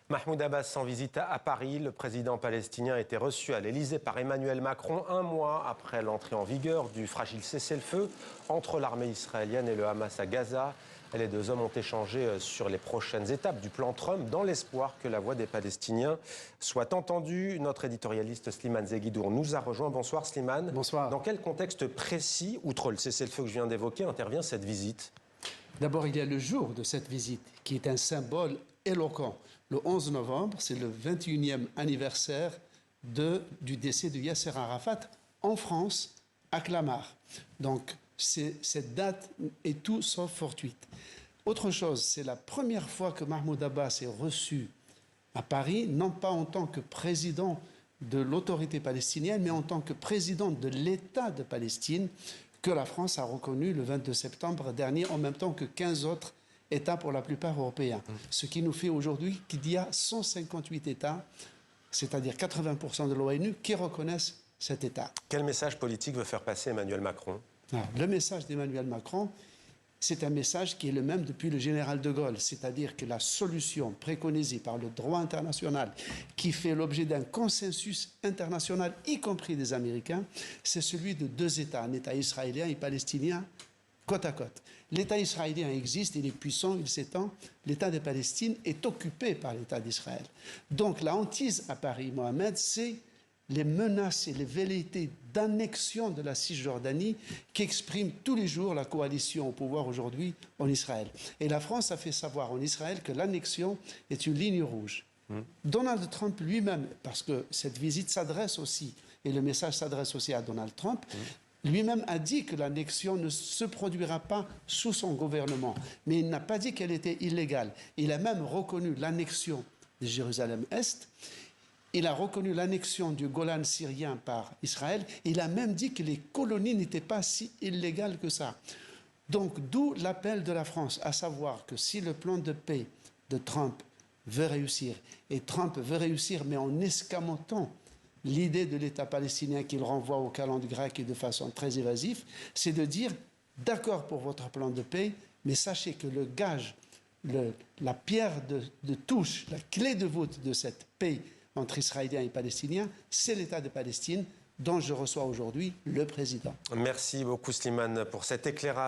Mahmoud Abbas en visite à Paris. Le président palestinien a été reçu à l'Élysée par Emmanuel Macron un mois après l'entrée en vigueur du fragile cessez-le-feu entre l'armée israélienne et le Hamas à Gaza. Les deux hommes ont échangé sur les prochaines étapes du plan Trump dans l'espoir que la voix des Palestiniens soit entendue. Notre éditorialiste Slimane Zeguidour nous a rejoint. Bonsoir Slimane. Bonsoir. Dans quel contexte précis, outre le cessez-le-feu que je viens d'évoquer, intervient cette visite ? D'abord, il y a le jour de cette visite qui est un symbole éloquent. Le 11 novembre, c'est le 21e anniversaire du décès de Yasser Arafat en France, à Clamart. Donc, cette date est tout sauf fortuite. Autre chose, c'est la première fois que Mahmoud Abbas est reçu à Paris, non pas en tant que président de l'autorité palestinienne, mais en tant que président de l'État de Palestine, que la France a reconnu le 22 septembre dernier, en même temps que 15 autres États pour la plupart européens. Ce qui nous fait aujourd'hui qu'il y a 158 États, c'est-à-dire 80% de l'ONU, qui reconnaissent cet État. Quel message politique veut faire passer Emmanuel Macron ? Le message d'Emmanuel Macron, c'est un message qui est le même depuis le général de Gaulle, c'est-à-dire que la solution préconisée par le droit international, qui fait l'objet d'un consensus international, y compris des Américains, c'est celui de deux États, un État israélien et palestinien, côte à côte. L'État israélien existe, il est puissant, il s'étend. L'État de Palestine est occupé par l'État d'Israël. Donc la hantise à Paris, Mohamed, c'est les menaces et les velléités d'annexion de la Cisjordanie qu'exprime tous les jours la coalition au pouvoir aujourd'hui en Israël. Et la France a fait savoir en Israël que l'annexion est une ligne rouge. Donald Trump lui-même, parce que cette visite s'adresse aussi, et le message s'adresse aussi à Donald Trump, lui-même a dit que l'annexion ne se produira pas sous son gouvernement. Mais il n'a pas dit qu'elle était illégale. Il a même reconnu l'annexion de Jérusalem-Est. Il a reconnu l'annexion du Golan syrien par Israël. Il a même dit que les colonies n'étaient pas si illégales que ça. Donc, d'où l'appel de la France, à savoir que si le plan de paix de Trump veut réussir, et Trump veut réussir, mais en escamotant l'idée de l'État palestinien qu'il renvoie au calendrier grec et de façon très évasive, c'est de dire, d'accord pour votre plan de paix, mais sachez que le gage, la pierre de touche, la clé de voûte de cette paix entre Israéliens et Palestiniens, c'est l'État de Palestine, dont je reçois aujourd'hui le président. Merci beaucoup Slimane pour cet éclairage.